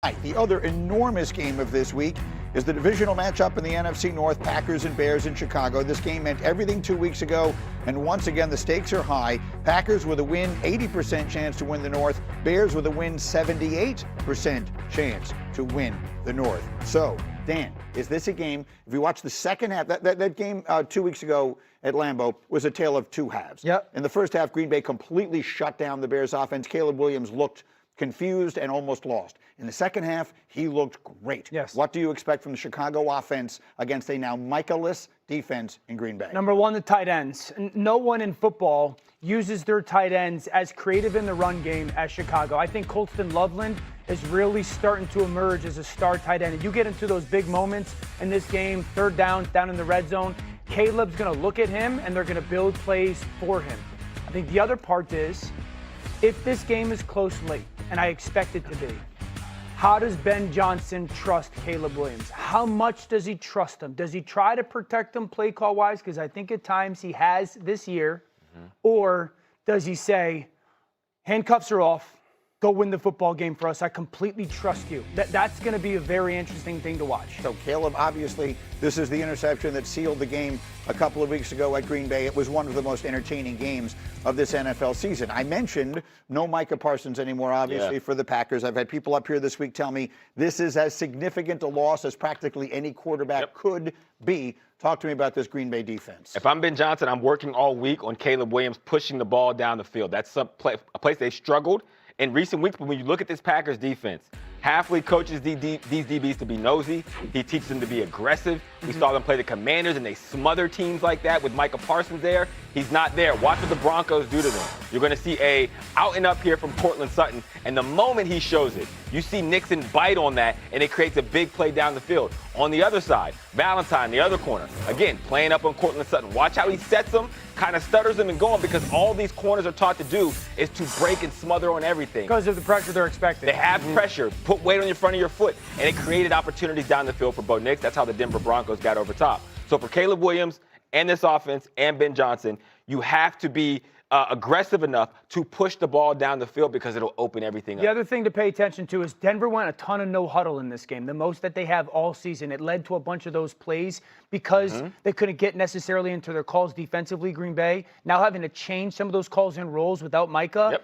The other enormous game of this week is the divisional matchup in the NFC North, Packers and Bears in Chicago. This game meant everything 2 weeks ago, and once again the stakes are high. Packers with a win, 80% chance to win the North. Bears with a win, 78% chance to win the North. So, Dan, is this a game, if you watch the second half, that game 2 weeks ago at Lambeau was a tale of two halves. Yep. In the first half, Green Bay completely shut down the Bears offense. Caleb Williams looked confused and almost lost. In the second half, he looked great. Yes. What do you expect from the Chicago offense against a now Micah-less defense in Green Bay? Number one, the tight ends. No one in football uses their tight ends as creative in the run game as Chicago. I think Colston Loveland is really starting to emerge as a star tight end. And you get into those big moments in this game, third down in the red zone, Caleb's going to look at him and they're going to build plays for him. I think the other part is, if this game is close late, and I expect it to be, how does Ben Johnson trust Caleb Williams? How much does he trust him? Does he try to protect him play call-wise? Because I think at times he has this year. Or does he say, handcuffs are off, go win the football game for us. I completely trust you. That's going to be a very interesting thing to watch. So Caleb, obviously, this is the interception that sealed the game a couple of weeks ago at Green Bay. It was one of the most entertaining games of this NFL season. I mentioned no Micah Parsons anymore, obviously, for the Packers. I've had people up here this week tell me this is as significant a loss as practically any quarterback could be. Talk to me about this Green Bay defense. If I'm Ben Johnson, I'm working all week on Caleb Williams pushing the ball down the field. That's a place they struggled in recent weeks, but when you look at this Packers defense, Halfley coaches these DBs to be nosy. He teaches them to be aggressive. We saw them play the Commanders, and they smother teams like that with Micah Parsons there. He's not there. Watch what the Broncos do to them. You're going to see a out and up here from Cortland Sutton, and the moment he shows it, you see Nixon bite on that, and it creates a big play down the field. On the other side, Valentine, the other corner, again, playing up on Cortland Sutton. Watch how he sets them, kind of stutters them and going, because all these corners are taught to do is to break and smother on everything. Because of the pressure they're expecting. They have pressure. Put weight on your front of your foot, and it created opportunities down the field for Bo Nix. That's how the Denver Broncos got over top. So for Caleb Williams and this offense and Ben Johnson, you have to be aggressive enough to push the ball down the field because it'll open everything up. The other thing to pay attention to is Denver went a ton of no huddle in this game, the most that they have all season. It led to a bunch of those plays because they couldn't get necessarily into their calls defensively, Green Bay. Now having to change some of those calls and roles without Micah.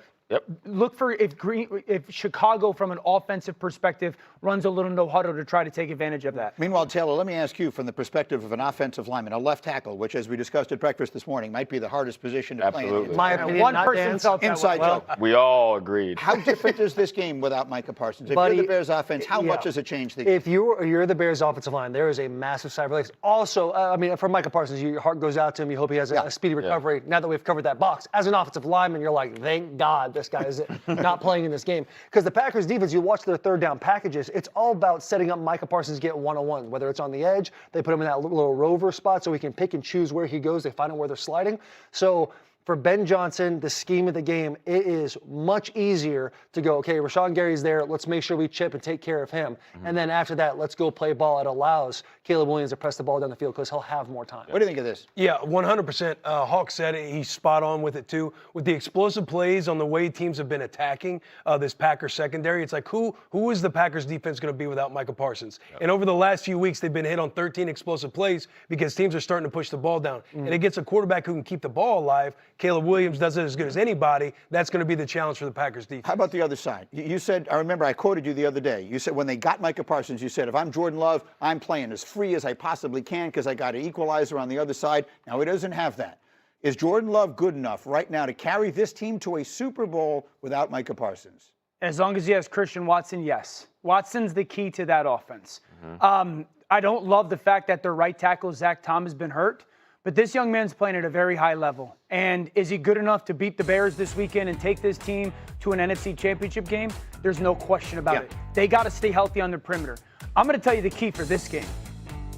Look for if Chicago, from an offensive perspective, runs a little no huddle to try to take advantage of that. Meanwhile, Taylor, let me ask you from the perspective of an offensive lineman, a left tackle, which, as we discussed at breakfast this morning, might be the hardest position to play in. My opinion, one person felt that inside way. joke. We all agreed. How different is this game without Micah Parsons? If you're the Bears offense, how much does it change the game? If you're the Bears offensive line, there is a massive side relation. Also, I mean, for Micah Parsons, your heart goes out to him. You hope he has a speedy recovery. Now that we've covered that box, as an offensive lineman, you're like, thank God this guy is not playing in this game. Because the Packers defense, you watch their third down packages, it's all about setting up Micah Parsons to get one-on-one. Whether it's on the edge, they put him in that little rover spot so he can pick and choose where he goes. They find out where they're sliding. So for Ben Johnson, the scheme of the game, it is much easier to go, okay, Rashawn Gary's there. Let's make sure we chip and take care of him. And then after that, let's go play ball. It allows Caleb Williams to press the ball down the field because he'll have more time. What do you think of this? Yeah, 100%. Hawk said it. He's spot on with it, too. With the explosive plays on the way teams have been attacking this Packers secondary, it's like, who is the Packers defense going to be without Micah Parsons? And over the last few weeks, they've been hit on 13 explosive plays because teams are starting to push the ball down. And it gets a quarterback who can keep the ball alive. Caleb Williams does it as good as anybody. That's going to be the challenge for the Packers defense. How about the other side? You said, I remember I quoted you the other day. You said when they got Micah Parsons, you said, if I'm Jordan Love, I'm playing as free as I possibly can because I got an equalizer on the other side. Now, he doesn't have that. Is Jordan Love good enough right now to carry this team to a Super Bowl without Micah Parsons? As long as he has Christian Watson, yes. Watson's the key to that offense. I don't love the fact that their right tackle, Zach Tom, has been hurt. But this young man's playing at a very high level. And is he good enough to beat the Bears this weekend and take this team to an NFC Championship game? There's no question about it. They got to stay healthy on the perimeter. I'm going to tell you the key for this game.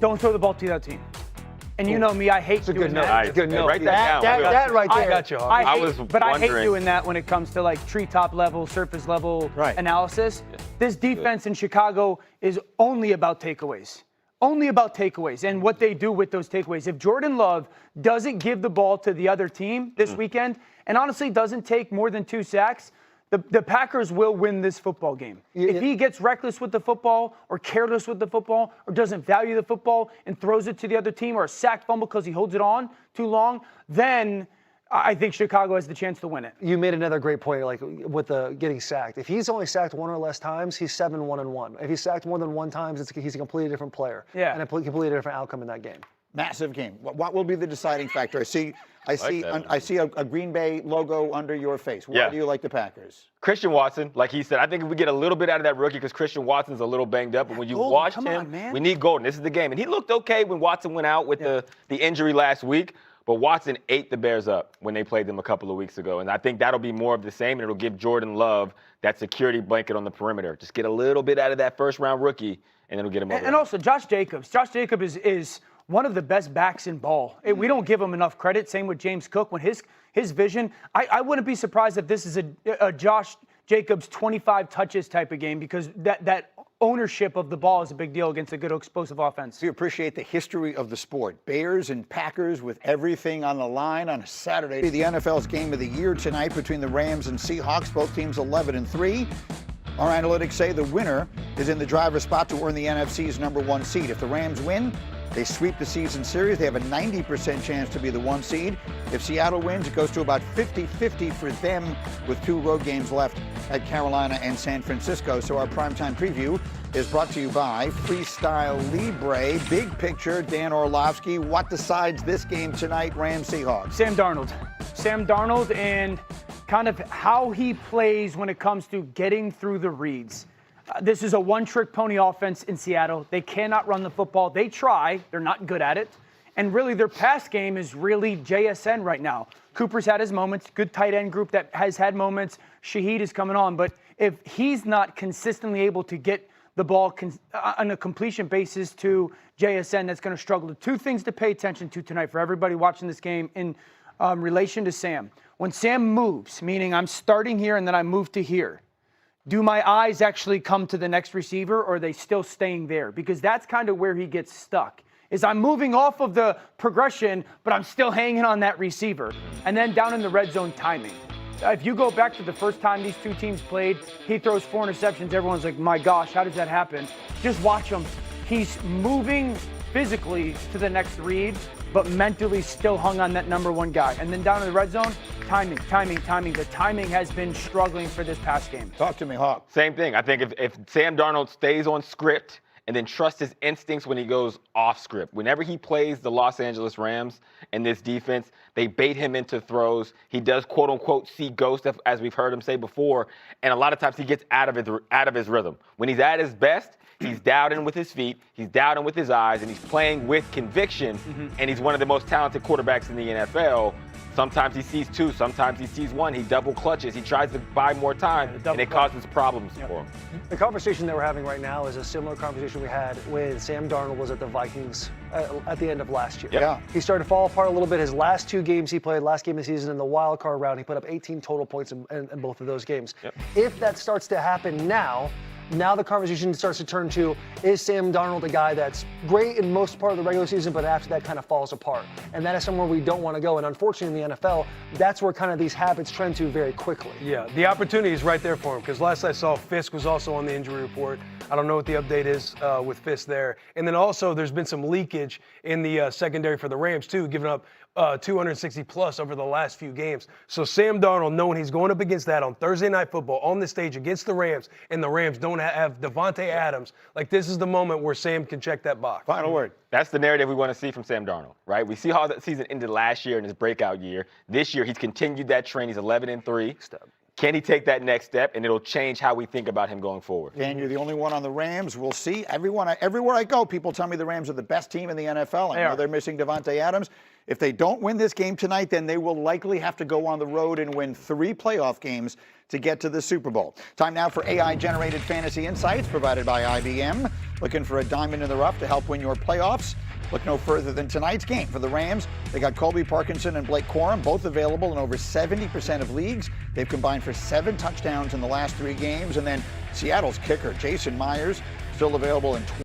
Don't throw the ball to the other team. And you know me, I hate doing that. Good note. Write that down. That right there. I got you, Hawk. I hate doing that when it comes to like treetop level, surface level analysis. This defense in Chicago is only about takeaways. Only about takeaways and what they do with those takeaways. If Jordan Love doesn't give the ball to the other team this weekend, and honestly doesn't take more than 2 sacks, The Packers will win this football game. If he gets reckless with the football or careless with the football or doesn't value the football and throws it to the other team or a sacked fumble because he holds it on too long, then I think Chicago has the chance to win it. You made another great point, like with the getting sacked. If he's only sacked one or less times, he's 7-1-1. If he's sacked more than one times, he's a completely different player. Yeah. And a completely different outcome in that game. Massive game. What will be the deciding factor? I see a Green Bay logo under your face. Why do you like the Packers? Christian Watson, like he said, I think if we get a little bit out of that rookie, because Christian Watson's a little banged up, but when you watch him, we need Golden. This is the game. And he looked okay when Watson went out with the injury last week, but Watson ate the Bears up when they played them a couple of weeks ago. And I think that'll be more of the same, and it'll give Jordan Love that security blanket on the perimeter. Just get a little bit out of that first-round rookie, and it'll get him over. And also, Josh Jacobs. Josh Jacobs is one of the best backs in ball. We don't give him enough credit. Same with James Cook. When his vision, I wouldn't be surprised if this is a Josh Jacobs 25 touches type of game, because that ownership of the ball is a big deal against a good explosive offense. We appreciate the history of the sport. Bears and Packers with everything on the line on a Saturday. The NFL's game of the year tonight between the Rams and Seahawks, both teams 11-3. Our analytics say the winner is in the driver's spot to earn the NFC's #1 seed. If the Rams win, they sweep the season series. They have a 90% chance to be the 1 seed. If Seattle wins, it goes to about 50-50 for them with 2 road games left at Carolina and San Francisco. So our primetime preview is brought to you by Freestyle Libre. Big picture, Dan Orlovsky. What decides this game tonight, Rams-Seahawks? Sam Darnold and kind of how he plays when it comes to getting through the reads. This is a one-trick pony offense in Seattle. They cannot run the football. They try. They're not good at it. And really, their pass game is really JSN right now. Cooper's had his moments. Good tight end group that has had moments. Shaheed is coming on. But if he's not consistently able to get the ball on a completion basis to JSN, that's going to struggle. 2 things to pay attention to tonight for everybody watching this game in relation to Sam. When Sam moves, meaning I'm starting here and then I move to here, do my eyes actually come to the next receiver, or are they still staying there? Because that's kind of where he gets stuck, is I'm moving off of the progression, but I'm still hanging on that receiver. And then down in the red zone, timing. If you go back to the first time these 2 teams played, he throws 4 interceptions. Everyone's like, my gosh, how does that happen? Just watch him. He's moving physically to the next read, but mentally still hung on that #1 guy. And then down in the red zone, timing. The timing has been struggling for this past game. Talk to me, Hawk. Same thing. I think if Sam Darnold stays on script and then trusts his instincts when he goes off script. Whenever he plays the Los Angeles Rams in this defense, they bait him into throws. He does, quote unquote, see ghosts, as we've heard him say before. And a lot of times he gets out of his rhythm. When he's at his best, he's dialed in with his feet, he's dialed in with his eyes, and he's playing with conviction. And he's one of the most talented quarterbacks in the NFL. Sometimes he sees 2, sometimes he sees 1. He double clutches. He tries to buy more time, and it causes problems for him. The conversation that we're having right now is a similar conversation we had when Sam Darnold was at the Vikings at the end of last year. Yeah. He started to fall apart a little bit. His last 2 games he played, last game of the season in the wild card round, he put up 18 total points in both of those games. If that starts to happen now the conversation starts to turn to, is Sam Darnold a guy that's great in most part of the regular season, but after that kind of falls apart? And that is somewhere we don't want to go. And unfortunately in the NFL, that's where kind of these habits trend to very quickly. Yeah, the opportunity is right there for him, because last I saw, Fisk was also on the injury report. I don't know what the update is with Fisk there. And then also there's been some leakage in the secondary for the Rams too, giving up 260 plus over the last few games. So Sam Darnold, knowing he's going up against that on Thursday Night Football on the stage against the Rams, and the Rams don't have Devontae Adams, like this is the moment where Sam can check that box. Final word. That's the narrative we want to see from Sam Darnold, right? We see how that season ended last year in his breakout year. This year, he's continued that trend. He's 11-3. Can he take that next step? And it'll change how we think about him going forward. Dan, you're the only one on the Rams. We'll see. Everywhere I go, people tell me the Rams are the best team in the NFL. I know they're missing Devontae Adams. If they don't win this game tonight, then they will likely have to go on the road and win 3 playoff games to get to the Super Bowl. Time now for AI-generated fantasy insights provided by IBM. Looking for a diamond in the rough to help win your playoffs? Look no further than tonight's game. For the Rams, they got Colby Parkinson and Blake Corum, both available in over 70% of leagues. They've combined for 7 touchdowns in the last 3 games. And then Seattle's kicker, Jason Myers, still available in